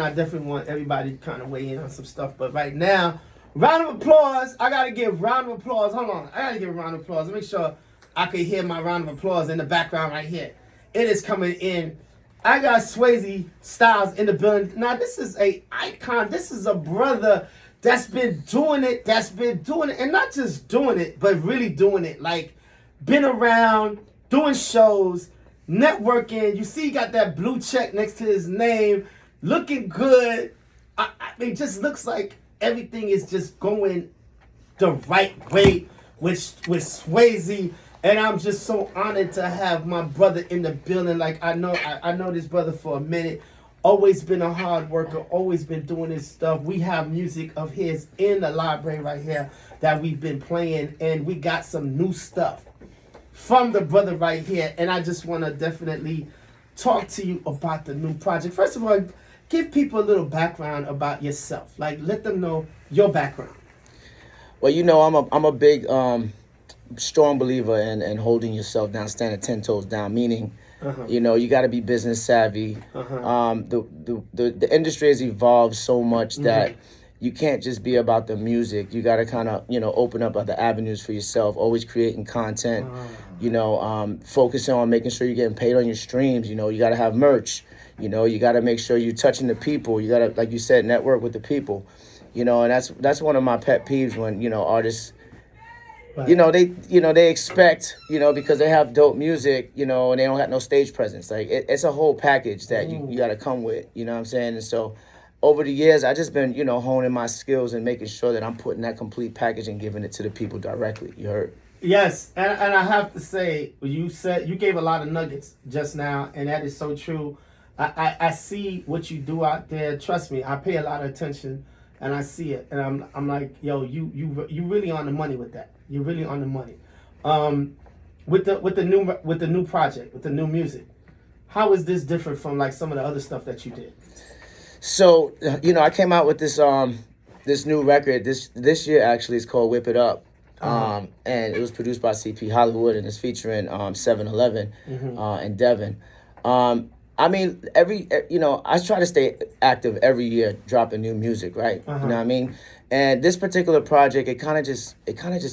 I definitely want everybody to kind of weigh in on some stuff. But right now, round of applause. I got to give round of applause. Hold on. I got to give a round of applause. Make sure I can hear my round of applause in the background right here. It is coming in. I got Swazystyles in the building. Now, this is a icon. This is a brother that's been doing it, and not just doing it, but really doing it. Like, been around, doing shows, networking. You see he got that blue check next to his name. Looking good. It just looks like everything is just going the right way with Swayze. And I'm just so honored to have my brother in the building. Like, I know this brother for a minute. Always been a hard worker. Always been doing his stuff. We have music of his in the library right here that we've been playing. And we got some new stuff from the brother right here. And I just want to definitely talk to you about the new project. First of all, give people a little background about yourself. Like, let them know your background. Well, I'm a big strong believer in holding yourself down, standing 10 toes down, meaning, you got to be business savvy. The industry has evolved so much that you can't just be about the music. You got to kind of, open up other avenues for yourself, always creating content, focusing on making sure you're getting paid on your streams. You got to have merch. You got to make sure you're touching the people. You got to, like you said, network with the people. And that's one of my pet peeves when, artists, right. They expect, because they have dope music, and they don't have no stage presence. Like, it's a whole package that you got to come with, you know what I'm saying? And so over the years, I just been, honing my skills and making sure that I'm putting that complete package and giving it to the people directly. You heard? Yes, and I have to say, you gave a lot of nuggets just now, and that is so true. I see what you do out there. Trust me, I pay a lot of attention, and I see it, and I'm like, yo, you really on the money with that. You're really on the money. With the new project, with the new music, how is this different from like some of the other stuff that you did? So I came out with this this new record this year. Actually, it's called Whip It Up. And it was produced by CP Hollywood, and it's featuring 7-Eleven and Devin. I mean, I try to stay active every year, dropping new music, right? You know what I mean? And this particular project, it kind of just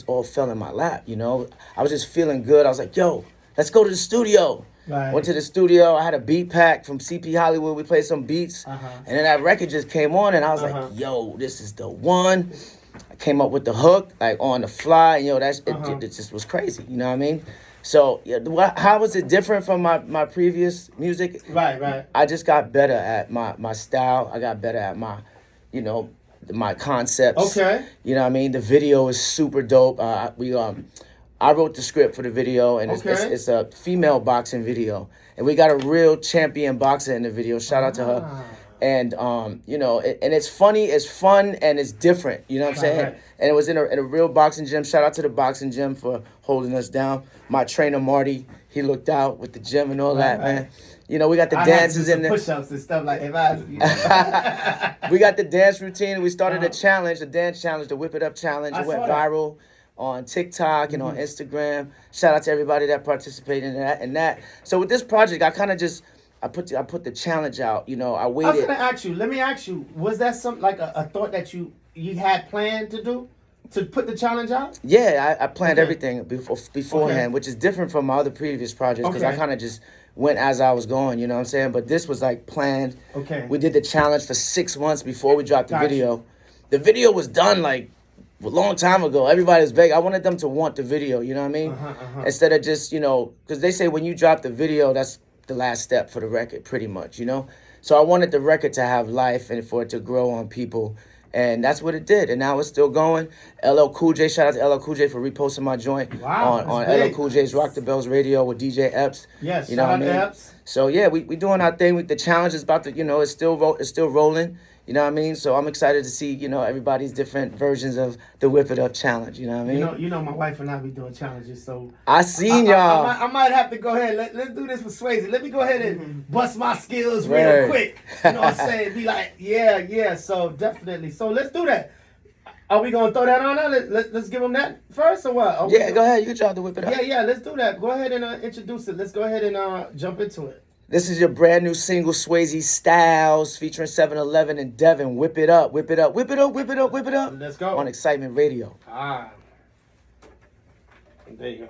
all fell in my lap, I was just feeling good. I was like, yo, let's go to the studio. Right. Went to the studio. I had a beat pack from CP Hollywood. We played some beats. And then that record just came on, and I was like, yo, this is the one. I came up with the hook, like, on the fly. It just was crazy, you know what I mean? So, how was it different from my previous music? Right. I just got better at my style. I got better at my, my concepts. Okay. You know what I mean? The video is super dope. I wrote the script for the video, and it's a female boxing video. And we got a real champion boxer in the video. Shout out to her. And, and it's funny, it's fun, and it's different. You know what I'm saying? Right. And it was in a real boxing gym. Shout out to the boxing gym for holding us down. My trainer, Marty, he looked out with the gym and all that, man. We got the dances in there. Push-ups and stuff like that. We got the dance routine, and we started a challenge, the dance challenge, the Whip It Up challenge. It went viral on TikTok and on Instagram. Shout out to everybody that participated in that. So with this project, I kind of just... I put the challenge out. I waited. I was gonna ask you. Let me ask you. Was that something like a thought that you had planned to do, to put the challenge out? Yeah, I planned everything beforehand, which is different from my other previous projects because I kind of just went as I was going. You know what I'm saying? But this was like planned. Okay. We did the challenge for 6 months before we dropped the video. The video was done like a long time ago. Everybody was begging. I wanted them to want the video. You know what I mean? Instead of just because they say when you drop the video, that's the last step for the record, pretty much, So I wanted the record to have life and for it to grow on people. And that's what it did. And now it's still going. LL Cool J, shout out to LL Cool J for reposting my joint on LL Cool J's Rock the Bells radio with DJ Epps. Yes, shout out to Epps. So yeah, we doing our thing. The challenge is about to, it's still rolling. You know what I mean? So I'm excited to see, everybody's different versions of the Whip It Up challenge. You know what I mean? My wife and I be doing challenges, so I seen y'all. I might have to go ahead. Let's do this for Swayze. Let me go ahead and bust my skills real quick. You know what I'm saying? Be like, yeah. So definitely. So let's do that. Are we gonna throw that on there? Let's give them that first, or what? Go ahead. You can try to Whip It Up. Yeah. Let's do that. Go ahead and introduce it. Let's go ahead and jump into it. This is your brand new single, Swazystyles, featuring 7-Eleven and Devin. Whip it up, whip it up, whip it up, whip it up, whip it up. Let's go. On Excitement Radio. Ah. There you go.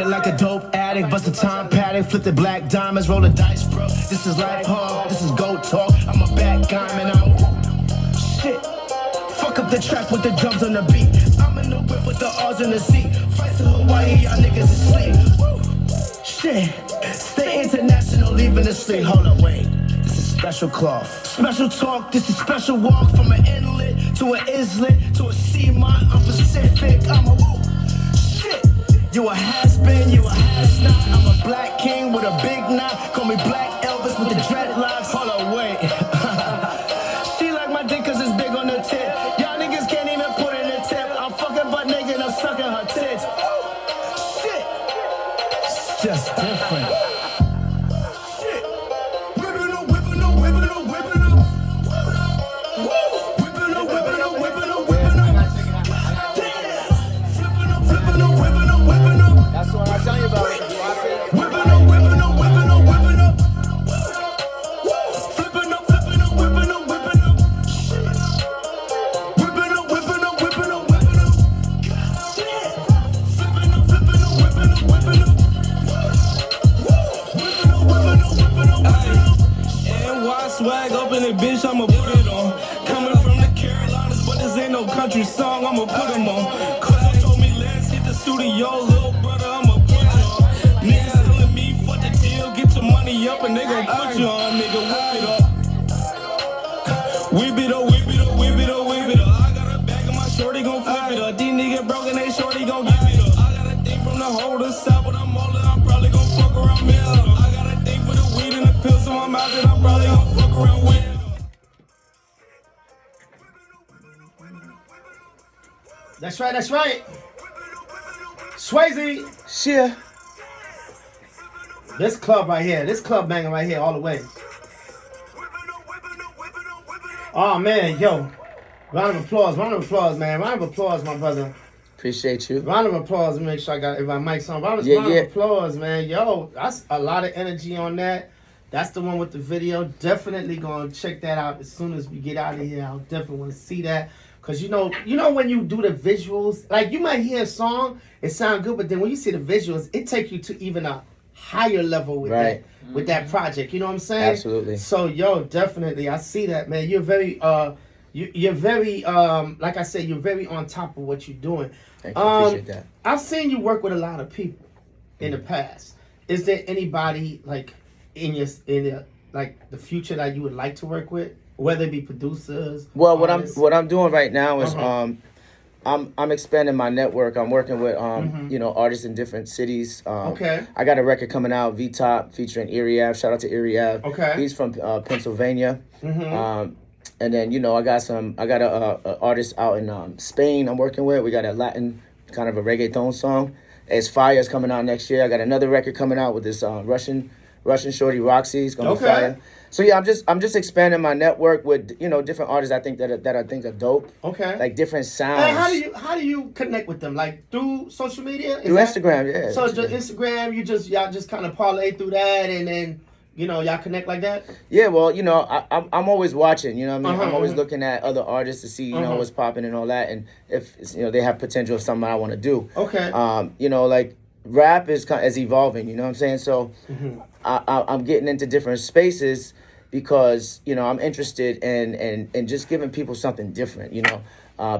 Like a dope addict, bust a time paddock, flip the black diamonds, roll the dice, bro. This is life hard, this is goat talk. I'm a bad guy, man, I'm shit. Fuck up the track with the drums on the beat. I'm in the whip with the R's in the seat. Fight to Hawaii, y'all niggas asleep. Shit, stay international, leaving the street. Hold up, wait. This is special cloth. Special talk, this is special walk from an inlet to an islet to a sea mine. I'm Pacific, I'm a shit. You a has-been, you a has-not. I'm a black king with a big knot. Call me Black Elvis with the dreadlocks. Hold on, wait. She like my dick cause it's big on the tip. Y'all niggas can't even put in a tip. I'm fucking butt naked and I'm sucking her tits. Shit. It's just different. Shit. Whippin' up, whippin' up, whippin' up, whippin' up. Whippin' up, whippin' up, whippin' up, whippin' up. Flippin' up, flippin' up, whippin' up. That's what I tell you about. Whipping up, whipping up, whipping up, whipping up. Flipping up, flipping up, whipping up, whipping up. Whipping up, whipping up, whipping up, whipping up. Flipping up, flipping up, whipping up, whipping up. Whipping up, whipping up, whipping up, whipping up. NY swag up in the bitch, I'ma put it on. Coming from the Carolinas, but this ain't no country song, I'ma put them on. Cause told me let's hit the studio, little brother, I'ma put you on. Niggas telling me fuck the deal, get your money up and they gon' put you on, nigga, whip it up. Whip it up, whip it up, whip it up, whip it up. I got a bag of my shorty gon' flip it up. These niggas broken, they shorty gon' give it up. I got a thing from the holder side, but I'm older, I'm probably gon' fuck around me. I got a thing for the weed and the pills, so I'm out that I'm probably gon' fuck around with. That's right, that's right. Swayze. Shit. This club right here, this club banging right here all the way. Oh man, yo. Round of applause, man. Round of applause, my brother. Appreciate you. Round of applause. Make sure I got my mic's on. Round of applause, man. Yo, that's a lot of energy on that. That's the one with the video. Definitely gonna check that out as soon as we get out of here. I'll definitely want to see that. Cause you know when you do the visuals, like you might hear a song, it sound good, but then when you see the visuals, it takes you to even a higher level with that project. You know what I'm saying? Absolutely. So yo, definitely, I see that, man. You're very like I said, you're very on top of what you're doing. Thank you. Appreciate that. I've seen you work with a lot of people in the past. Is there anybody like in like the future that you would like to work with? Whether it be producers. Well, artists. what I'm doing right now is I'm expanding my network. I'm working with artists in different cities. Okay. I got a record coming out, V Top, featuring Erie Ave. Shout out to Erie Ave. Okay. He's from Pennsylvania. Mm-hmm. And then I got a artist out in Spain. I'm working with. We got a Latin kind of a reggaeton song, It's fire. It's coming out next year. I got another record coming out with this Russian shorty Roxy. It's gonna be fire. So yeah, I'm just expanding my network with different artists I think that I think are dope. Okay. Like different sounds. And how do you connect with them? Like through social media? Through Instagram, yeah. So just Instagram, y'all just kind of parlay through that, and then y'all connect like that. Yeah, well, I'm always watching. You know what I mean? I'm always looking at other artists to see what's popping and all that, and if they have potential of something I want to do. Okay. Like rap is evolving. You know what I'm saying? So I'm getting into different spaces because I'm interested in just giving people something different.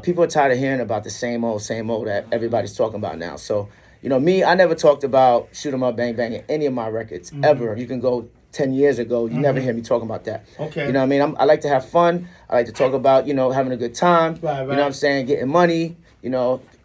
People are tired of hearing about the same old that everybody's talking about now. So me, I never talked about shoot 'em up, bang bang in any of my records ever. You can go 10 years ago, you never hear me talking about that. Okay. You know what I mean? I like to have fun. I like to talk about having a good time. Right. You know what I'm saying? Getting money.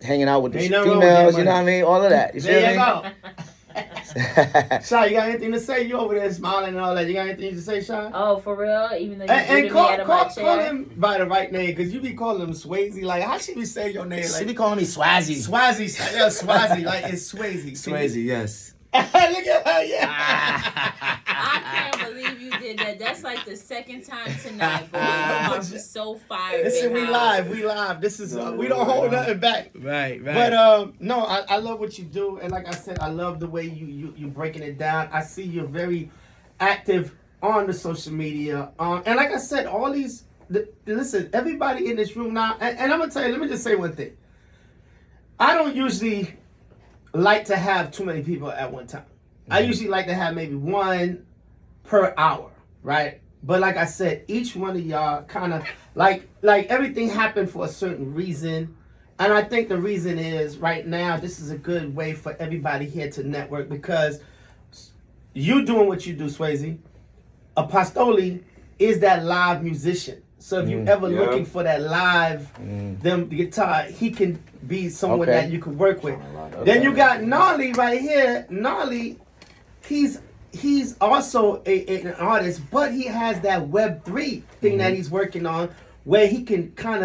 Hanging out with the Ain't nothing wrong with females. that You know what I mean? All of that. You There feel you me? go. Shy, you got anything to say? You over there smiling and all that. You got anything to say, Shy? Oh, for real? Even though you And booted me out of my chair? call him by the right name, because you be calling him Swayze. Like, how should we say your name? She Like, be calling me Swazzy. Swazy. Yeah, Swazy. Like, it's Swayze. Swayze, yes. Look at her, yeah. I can't believe you did that. That's like the second time tonight, boy. Your mouth is so fired. Listen, we live. This is, we don't hold nothing back. Right. But no, I love what you do, and like I said, I love the way you breaking it down. I see you're very active on the social media, and like I said, all these. Listen, everybody in this room now, and I'm gonna tell you. Let me just say one thing. I don't usually like to have too many people at one time. I usually like to have maybe one per hour, right? But like I said, each one of y'all kind of like everything happened for a certain reason. And I think the reason is right now, this is a good way for everybody here to network, because you doing what you do, Swayze. Apostoli is that live musician. So if you're ever looking for that live, the guitar, he can be someone that you can work with. Then you got Gnarly right here. Gnarly, he's also an artist, but he has that Web3 thing that he's working on, where he can kind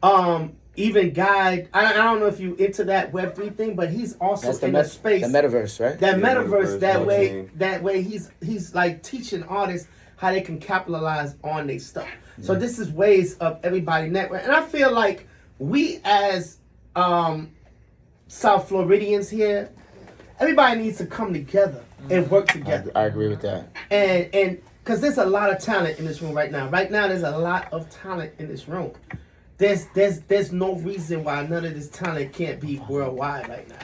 of even guide. I don't know if you into that Web3 thing, but he's also in the space. The metaverse, right? That metaverse, that way he's like teaching artists how they can capitalize on their stuff. So this is ways of everybody network. And I feel like we as South Floridians here, everybody needs to come together and work together. I agree with that. And because there's a lot of talent in this room right now. Right now there's a lot of talent in this room. There's no reason why none of this talent can't be worldwide right now.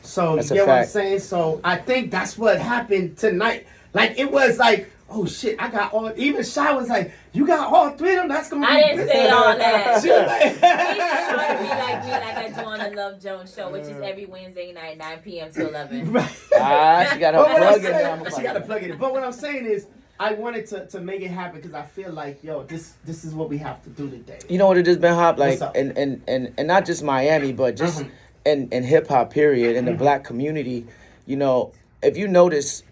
So That's you a get what I'm fact. saying? So I think that's what happened tonight. Like it was like, oh shit, I got all. Even Shy was like, you got all three of them. That's gonna be. I didn't say all that. She was like, He's trying to be like me, like I do on the Love Jones show, which is every Wednesday night, 9 p.m. to 11. right. She got her But what I'm plug in saying- now. She got to plug it in. But what I'm saying is, I wanted to make it happen because I feel like, yo, this is what we have to do today. You know what it is, Ben Hop? Like, What's up? and not just Miami, but just in hip hop period, in the black community. If you notice,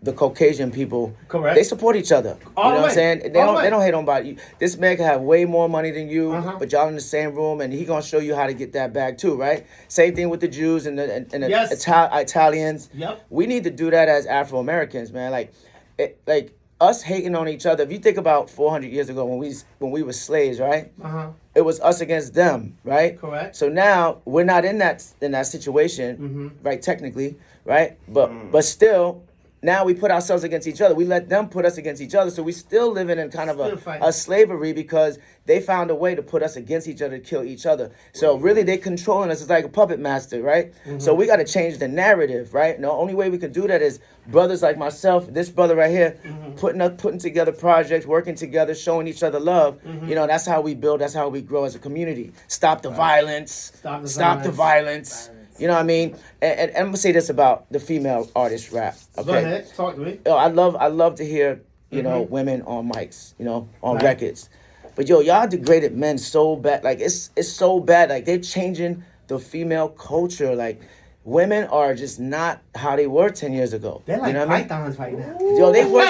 the Caucasian people, Correct. they support each other. All you know the what way. I'm saying? They All the don't way. they don't hate on body. This man can have way more money than you, Uh-huh. but y'all in the same room, and he gonna show you how to get that bag too, right? Same thing with the Jews and the Yes. Italians. Yep. We need to do that as Afro Americans, man. Like us hating on each other. If you think about 400 years ago when we were slaves, right? Uh-huh. It was us against them, right? Correct. So now we're not in that situation, right? Technically, right? But still, now we put ourselves against each other. We let them put us against each other. So we still living in kind of Still a fighting. slavery because they found a way to put us against each other to kill each other. So really, they controlling us. It's like a puppet master, right? So we got to change the narrative, right? And the only way we can do that is brothers like myself, this brother right here, putting together projects, working together, showing each other love. That's how we build. That's how we grow as a community. Stop the violence. Stop the violence. You know what I mean? And I'm gonna say this about the female artist rap. Okay. Go ahead. Talk to me. Yo, I love to hear, women on mics, on Right. records. But y'all degraded men so bad. Like it's so bad. Like they're changing the female culture. Like women are just not how they were 10 years ago. They're like you know what I mean? pythons right now. Yo, they worse.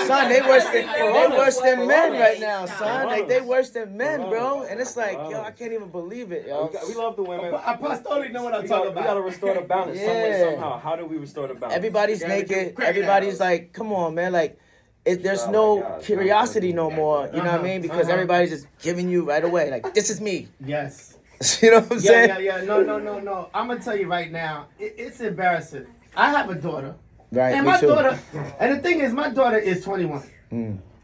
Son, they worse than men right now, son. Like they worse than men, bro. And it's like, yo, I can't even believe it, yo. We love the women. I totally know what I'm talking about. We gotta restore the balance some way, Yeah. somehow. How do we restore the balance? Everybody's naked. Everybody's like, come on, man. Like, there's no curiosity no more. You know what I mean? Because everybody's just giving you right away. Like, this is me. Yes. You know what I'm saying? Yeah. No. I'm gonna tell you right now, it's embarrassing. I have a daughter. Right. And me my too. daughter, and the thing is, my daughter is 21.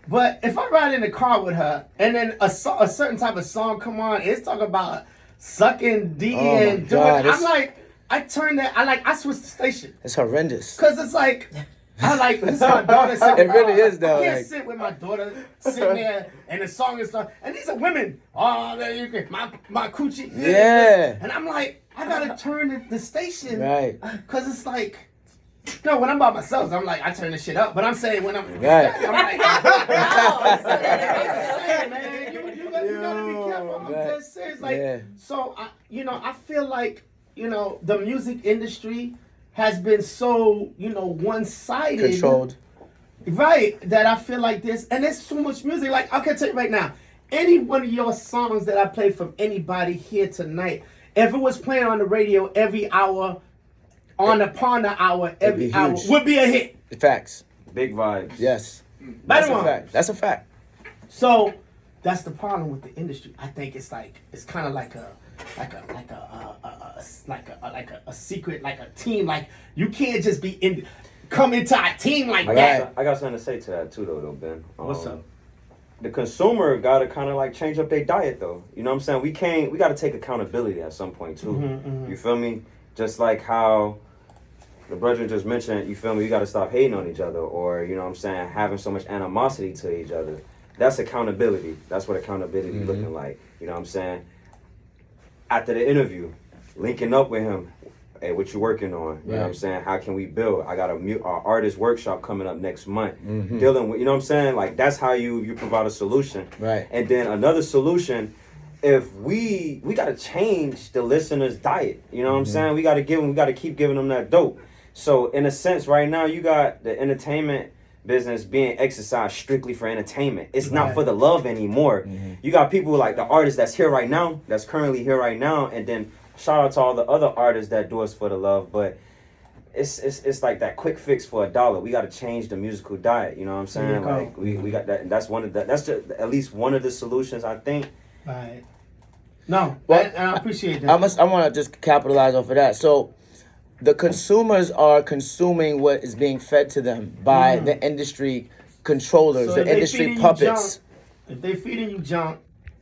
But if I ride in the car with her, and then a certain type of song come on, it's talking about sucking D and doing. I'm like, I switch the station. It's horrendous. Cause it's like, this is my daughter. It really is though. I can't Like, sit with my daughter sitting there and the song is stuff. And these are women. Oh, there you go. My coochie. Yeah. And I'm like, I gotta turn the station. Right. Cause it's like, no, when I'm by myself, I'm like, I turn the shit up. But I'm saying when I'm Right. I'm like, Oh, man, you gotta be careful. I'm dead serious. Like, Yeah. so I feel like, the music industry has been so, one-sided. Controlled. Right, that I feel like this, and there's so much music. Like, I can tell you right now, any one of your songs that I play from anybody here tonight, if it was playing on the radio every hour, upon the hour, every hour, huge. would be a hit. Facts. Big vibes. Yes. Right That's or a wrong? fact. That's a fact. So that's the problem with the industry. I think it's kind of like a secret, like a team. Like, you can't just come into a team like that. I got something to say to that too, though, Ben. What's up? The consumer got to kind of like change up their diet, though. You know what I'm saying? We got to take accountability at some point too. You feel me? Just like how the brethren just mentioned, you feel me? We got to stop hating on each other, or, you know what I'm saying, having so much animosity to each other. That's accountability. That's what accountability looking like. You know what I'm saying? After the interview, linking up with him. Hey, what you working on? You know what I'm saying? How can we build? I got a artist workshop coming up next month. Dealing with, you know what I'm saying? Like, that's how you provide a solution. Right. And then another solution, if we got to change the listener's diet. You know what I'm saying? We got to keep giving them that dope. So in a sense, right now, you got the entertainment business being exercised strictly for entertainment. It's not for the love anymore. You got people like the artists that's here right now, that's currently here right now, and then shout out to all the other artists that do us for the love, but it's like that quick fix for $1. We got to change the musical diet. You know what I'm saying? Like we got that. That's just at least one of the solutions, I think. Right. No, Well, I appreciate that. I want to just capitalize off of that. So, the consumers are consuming what is being fed to them by the industry controllers, So the if they industry feeding you puppets. junk, if they feeding you junk,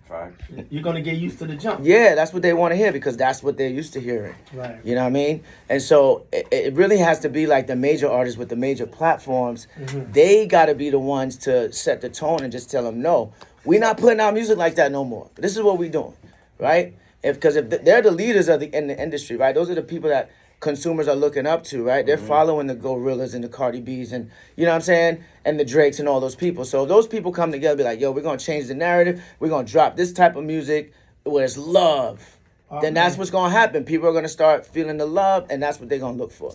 Fact. you're gonna get used to the junk. Yeah, that's what they want to hear because that's what they're used to hearing. Right. You know what I mean? And so it really has to be like the major artists with the major platforms. They got to be the ones to set the tone and just tell them, no, we're not putting out music like that no more. This is what we're doing, right? Because if they're the leaders in the industry, right? Those are the people that consumers are looking up to, right? They're following the Gorillas and the Cardi B's and, you know what I'm saying? And the Drakes and all those people. So those people come together and be like, yo, we're going to change the narrative. We're going to drop this type of music where it's love. Then that's what's going to happen. People are going to start feeling the love, and that's what they're going to look for.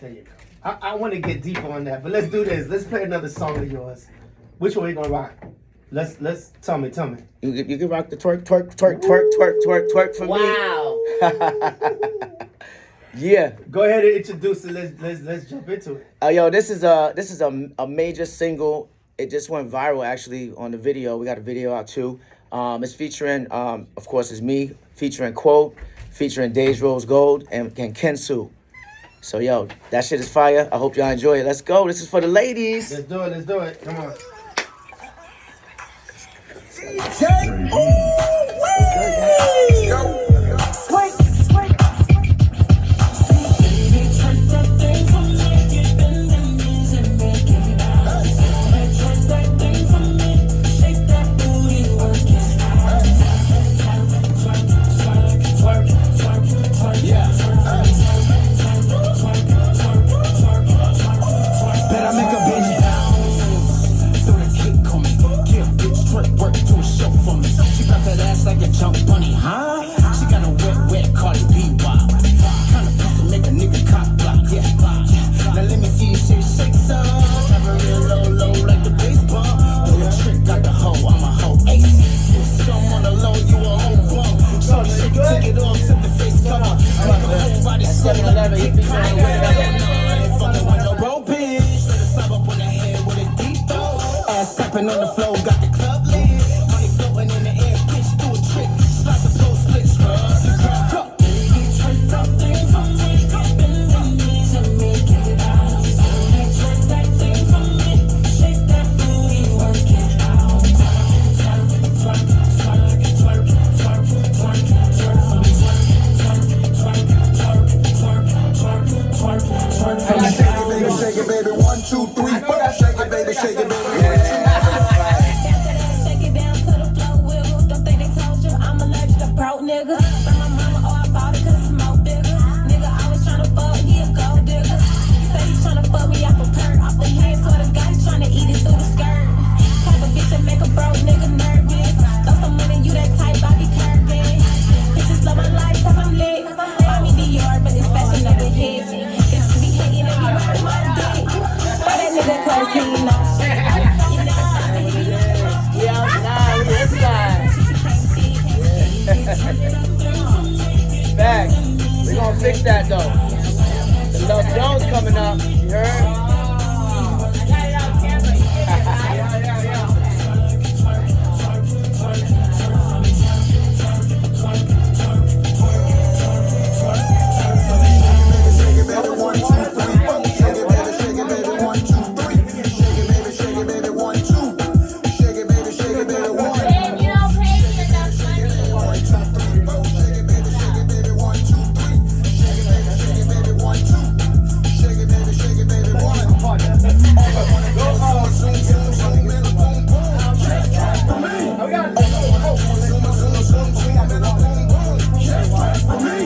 There you go. I want to get deeper on that, but let's do this. Let's play another song of yours. Which one we gonna rock? Let's tell me. You can rock the twerk for me. Wow. Yeah. Go ahead and introduce it. Let's jump into it. Yo, this is a major single. It just went viral actually on the video. We got a video out too. It's featuring, of course, it's me, featuring Quote, featuring Days Rose Gold, and Kensu. So, yo, that shit is fire. I hope y'all enjoy it. Let's go. This is for the ladies. Let's do it. Come on. Throw the cake on me, give bitch twerk work to a show for me. She bounce that ass ass tapping on the floor, got the club lit. Money floating in the air, bitch, do a trick. Slide the floor, split, scrub the crowd. Go. Shake it, baby, 1, 2, 3, 4. Shake it, baby, shake it, baby. Shake it down to the floor, wiggle. Don't think they told you I'm allergic to broke nigga. From my mama, oh, I bought it 'cause it's more bigger. Nigga always tryna fuck, he a gold digger. He say he tryna fuck me off a perk, off a head. Swear to God, he tryna eat it through the skirt. Type of bitch that make a broke nigga nervous. Throw some money, you that type, I be curving. Bitches love my life 'cause I'm lit. Buy me Dior, but this fashion never hits. Bitches be hating and be riding my dick. Why that nigga 'cause he know. Back. We're gonna fix that though. The Love Jones coming up. You heard? Shake it, baby, 1, 2, 3, 4. Shake it, baby, 1, 2, 3. Shake it, baby, 1, 2. Shake it, baby, 1. Babe, you don't pay me enough money. 1, 2, 3, 4. Shake it, baby, 1, 2, 3. Shake it, baby, 1, 2. Shake it, baby, 1. All I wanna do is zoom, zoom, zoom, and a boom, boom. Just right for me. Zoom, zoom, zoom, zoom, and a boom, boom. Just right for me.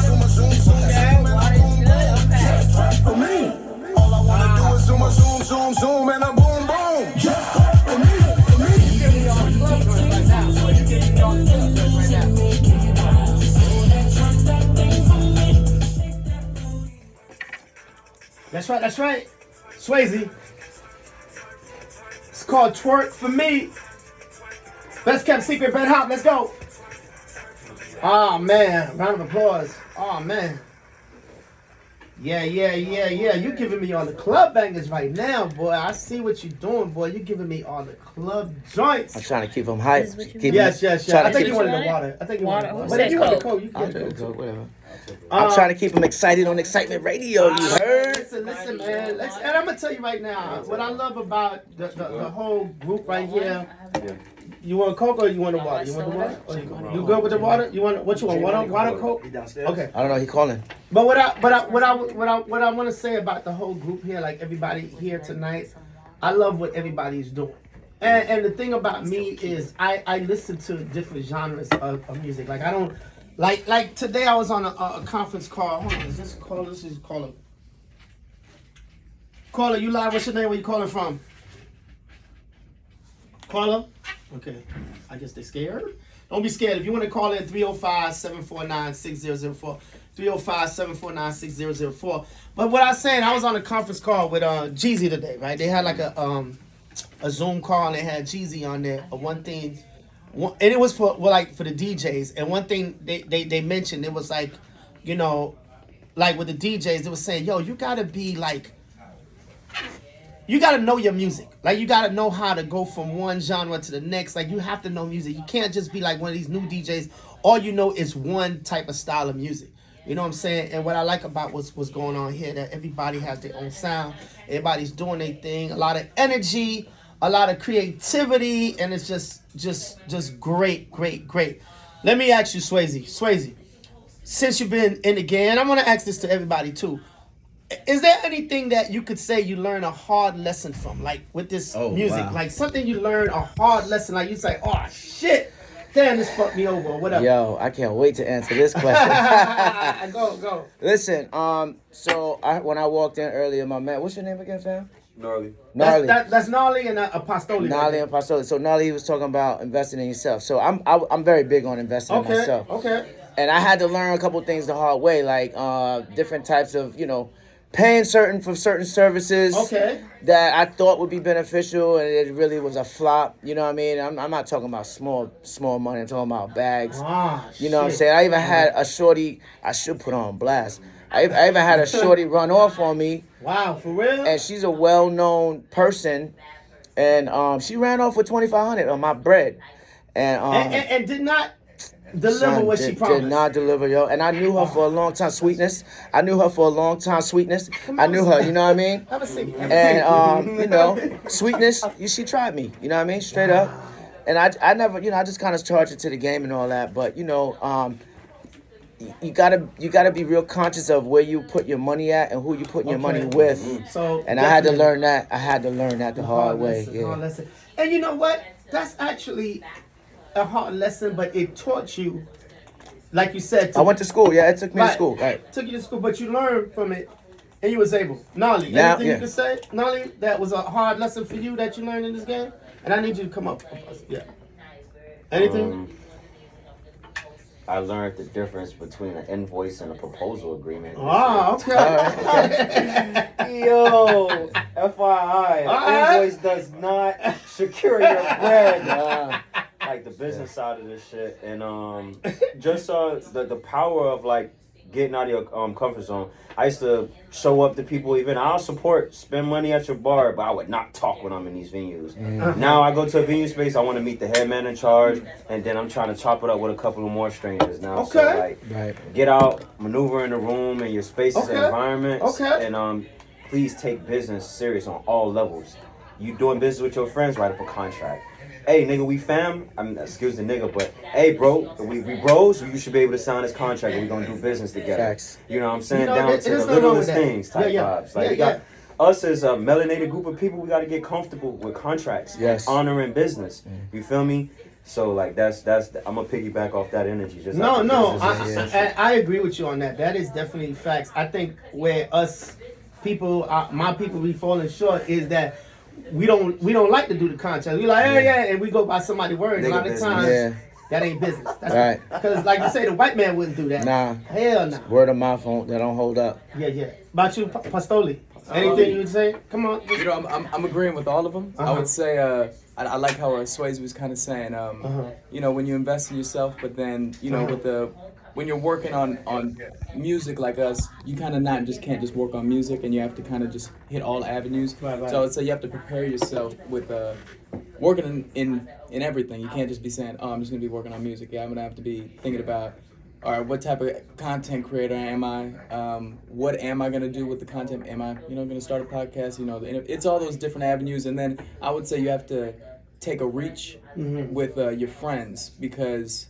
Zoom, zoom, zoom, zoom, and a boom, boom. Just right for me. All I wanna do is zoom, zoom, zoom, zoom, and a boom, boom. Just right for me. That's right. Swayze. It's called Twerk for Me. Best kept secret, Ben Hop. Let's go. Oh, man. Round of applause. Oh, man. Yeah. You giving me all the club bangers right now, boy. I see what you're doing, boy. You giving me all the club joints. I'm trying to keep them hype. Yes. trying I to think keep you wanted the water. I think you wanted the water. Who But said if you want the Coke? Coke, you I'll can take get a the Coke. Coke, whatever. I'm trying to keep them excited on Excitement Radio. You heard? Listen, man. And I'm gonna tell you right now, what I love about the whole group right here. You want Coke or you want the water? You want the water? You good with the water? You want what you want? Water, Coke? Okay. I don't know. He calling. But what I want to say about the whole group here, like everybody here tonight, I love what everybody's doing. And the thing about me is I listen to different genres of music. Like I don't like today I was on a conference call. Hold on, is this caller? This is caller. Caller, you live? What's your name? Where you calling from? Caller? Okay. I guess they're scared. Don't be scared. If you want to call in 305-749-6004. 305-749-6004. But what I was saying, I was on a conference call with Jeezy today, right? They had like a Zoom call and they had Jeezy on there. One thing, and it was for the DJs. And one thing they mentioned, it was like, you know, like with the DJs, they was saying, yo, you gotta be like, you gotta know your music. Like you gotta know how to go from one genre to the next. Like you have to know music. You can't just be like one of these new DJs. All you know is one type of style of music. You know what I'm saying? And what I like about what's going on here, that everybody has their own sound. Everybody's doing their thing. A lot of energy, a lot of creativity, and it's just great. Let me ask you, Swayze, since you've been in the game, and I'm gonna ask this to everybody too. Is there anything that you could say you learn a hard lesson from, like with this music? Wow. Like something you learn a hard lesson, like you say, oh shit, damn, this fucked me over, or whatever. Yo, I can't wait to answer this question. Go. Listen, so when I walked in earlier, my man, what's your name again, fam? Gnarly. That's Gnarly and Apostoli. Gnarly and Apostoli. So Gnarly was talking about investing in yourself. So I'm very big on investing in myself. Okay. And I had to learn a couple things the hard way, like different types of, paying for certain services that I thought would be beneficial, and it really was a flop. You know what I mean? I'm not talking about small money. I'm talking about bags. You know what I'm saying? I even had a shorty. I should put on blast. I even had a shorty run off on me. Wow, for real? And she's a well-known person and she ran off with $2,500 on my bread, and did not deliver son, what she promised. Did not deliver, yo. And I knew her for a long time. Sweetness. I knew her for a long time. Sweetness. I knew her. You know what I mean? Have a seat. And you know, sweetness. She tried me. You know what I mean? Straight up. And I never, you know, I just kind of charged it to the game and all that. But you know, you gotta be real conscious of where you put your money at and who you putting your money with. So and I had to learn that. I had to learn that the hard way. Lesson, Yeah. hard lesson. And you know what? That's actually a hard lesson, but it taught you, like you said. I went to school. Yeah, it took me to school. Right. Took you to school, but you learned from it, and you was able. Nolly, Now, anything yeah. you can say, Nolly, that was a hard lesson for you that you learned in this game? And I need you to come up. Yeah. Anything? I learned the difference between an invoice and a proposal agreement. Oh, okay. Yo, FYI, an invoice does not secure your bread. Like the business side of this shit, and just the power of like getting out of your comfort zone. I used to show up to people, even I'll support, spend money at your bar, but I would not talk when I'm in these venues. Now I go to a venue space, I want to meet the head man in charge, and then I'm trying to chop it up with a couple of more strangers now. Okay. So like, get out, maneuver in the room and your spaces and environments, and please take business serious on all levels. You doing business with your friends, write up a contract. Hey, nigga, we fam. Excuse the nigga, but hey, bro, we bros. So you should be able to sign this contract, and we gonna do business together. Facts. You know what I'm saying? You know, Down to the littlest things type vibes. Like we got us as a melanated group of people. We got to get comfortable with contracts, honoring business. You feel me? So like that's. I'm gonna piggyback off that energy. Just I agree with you on that. That is definitely facts. I think where us people, my people, be falling short is that. We don't like to do the contract. We like, and we go by somebody's words. A lot of times, that ain't business. That's right. Because, like you say, the white man wouldn't do that. Nah. Hell no. Word of mouth, they don't hold up. Yeah. About you, Pastoli? Anything you would say? Come on. You know, I'm agreeing with all of them. I would say, I like how Swayze was kind of saying, you know, when you invest in yourself, but then, you know, when you're working on music like us, you kind of can't just work on music, and you have to kind of just hit all avenues. Right. So I would say you have to prepare yourself with working in everything. You can't just be saying, oh, I'm just gonna be working on music. Yeah, I'm gonna have to be thinking about, all right, what type of content creator am I? What am I gonna do with the content? Am I, gonna start a podcast? It's all those different avenues, and then I would say you have to take a reach with your friends, because.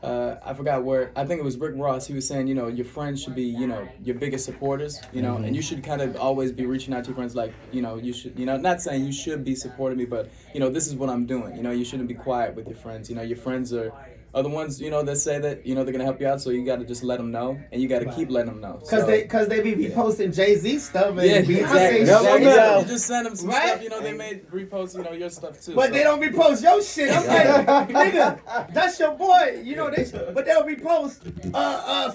I forgot where, I think it was Rick Ross, he was saying, your friends should be, your biggest supporters, and you should kind of always be reaching out to your friends like, you should, not saying you should be supporting me, but, this is what I'm doing, you shouldn't be quiet with your friends, your friends are the ones, that say that, they're going to help you out, so you got to just let them know, and you got to keep letting them know. Because they be posting Jay-Z stuff and exactly. Beyonce You just send them some stuff, they may repost, your stuff too. But they don't repost your shit. I'm like, nigga, that's your boy. But they'll repost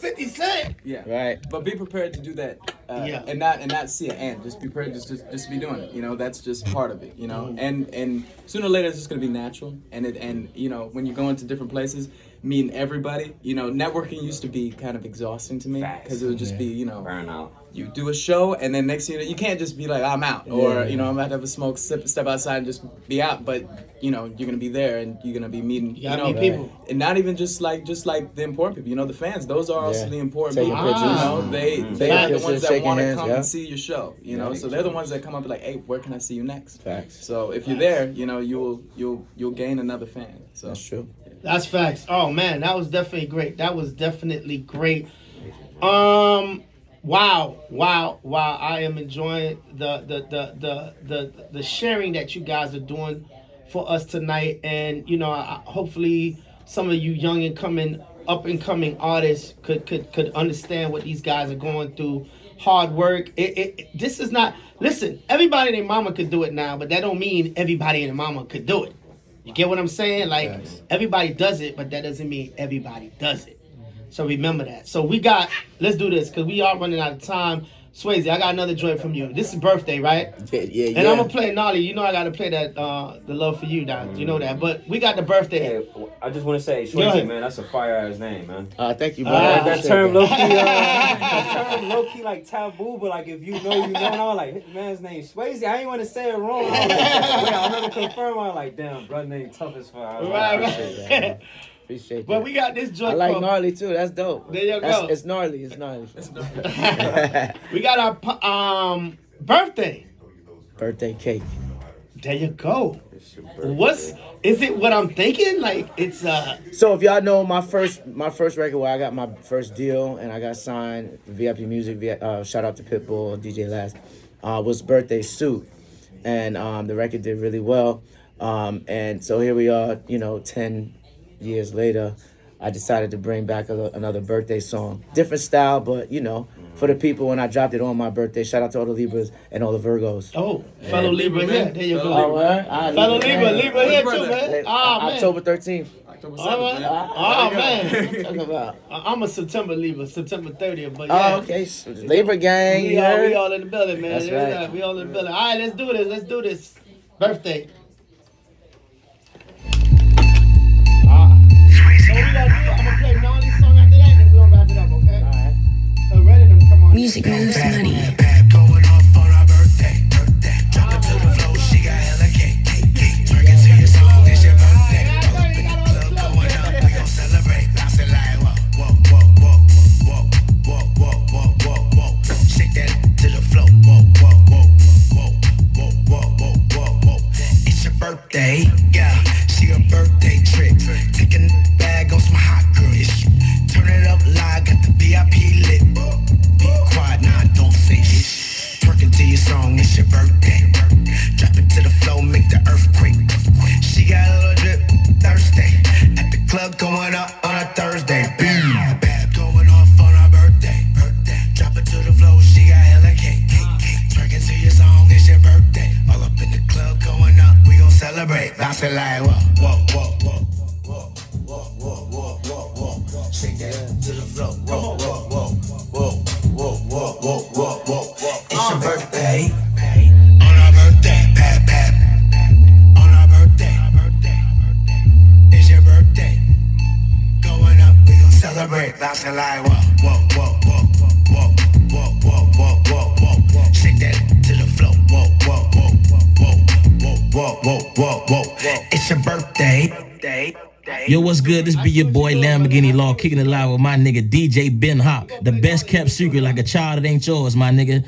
50 Cent. Yeah. Right. But be prepared to do that. And not see an end. Just be prepared just be doing it. That's just part of it, And sooner or later it's just gonna be natural. And when you go into different places, meeting everybody, networking used to be kind of exhausting to me, because it would just be, burn out. You do a show, and then next thing you can't just be like, I'm out, or I'm about to have a smoke, step outside and just be out. But you're gonna be there, and you're gonna be meeting, people, and not even just like the important people. The fans, those are also the important people. They are the ones that want to come and see your show. So they're the ones that come up and like, hey, where can I see you next? Facts. So if you're there, you'll gain another fan. So that's true. That's facts. Oh man, that was definitely great. Wow. I am enjoying the sharing that you guys are doing for us tonight, and hopefully some of you young and up and coming artists could understand what these guys are going through. Hard work. This is not. Listen, everybody and their mama could do it now, but that don't mean everybody and their mama could do it. You get what I'm saying? Like, everybody does it, but that doesn't mean everybody does it. So remember that. So let's do this, because we are running out of time. Swayze, I got another joint from you. This is birthday, right? Yeah. And I'm going to play Nolly. I got to play that, The Love For You, Don. You know that. But we got the birthday. Hey, I just want to say, Swayze, man, that's a fire-ass name, man. Thank you, bro. That term low-key like taboo, but like if you know, like, man's name Swayze, I ain't want to say it wrong. Like, wait, I'm going to confirm. I'm like, damn, brother named Tough as fuck. Right. Appreciate that. Appreciate that. But we got this I joint like called- gnarly too. That's dope. There you go. It's gnarly. It's gnarly. We got our birthday. Birthday cake. There you go. Is it what I'm thinking? Like it's So if y'all know my first record where I got my first deal and I got signed, VIP Music, shout out to Pitbull, DJ Last, was Birthday Suit. And the record did really well. And so here we are, 10 years later, I decided to bring back another birthday song. Different style, but for the people when I dropped it on my birthday, shout out to all the Libras and all the Virgos. oh, fellow Libra here. There you go. Oh, well, all right, Fellow Libra here too, brother. man. Oh, man. October 13th. October 7th, All right. man. Oh, man. What you talking about? I'm a September Libra, September 30th, but yeah. Oh, okay. So Labor Gang. We you heard? all in the building, man. That's Yeah, right. we all in the building. All right, let's do this. Birthday. So we gonna do, I'm gonna play Nolly's song after that, and then we gonna wrap it up, okay? All right. So ready to come on. Music moves money. Going off on our birthday. Drop it to the floor, she got hella cake. Twerking to your song, it's your birthday. All up in the club, going up, we gon' celebrate. Bounce it like whoa, whoa, whoa, whoa, whoa, whoa, whoa, whoa, whoa, whoa. Shake that to the floor, whoa, whoa, whoa, whoa, whoa, whoa, whoa, whoa, whoa. It's your birthday, yeah. She a birthday trick. Taking the bag on some hot girl ish. Turn it up live, got the VIP lit. Be quiet, nah, don't say shit. Twerking to your song, it's your birthday. Drop it to the floor, make the earthquake. She got a little drip, Thursday. At the club, going up on a Thursday. Boom, bad going off on our birthday. Drop it to the floor, she got hella cake. Twerking to your song, it's your birthday. All up in the club, going up, we gon' celebrate. Bounce it like whoa, whoa, whoa, whoa, whoa, whoa, whoa, whoa, whoa, whoa. Shake that to the floor, whoa, whoa, whoa, whoa, whoa, whoa, whoa, whoa, whoa. It's your birthday. On our birthday, pat, pat. On our birthday. It's your birthday. Going up, we gon' celebrate. Bouncing like whoa, whoa, whoa, whoa, whoa, whoa, whoa, whoa, whoa, whoa. Shake that to the floor, whoa, whoa, whoa, whoa, whoa, whoa, whoa, whoa. It's your birthday. Yo, what's good? This be your boy Lamborghini Law, kicking it live with my nigga DJ Ben Hop. The best kept secret, like a child that ain't yours, my nigga.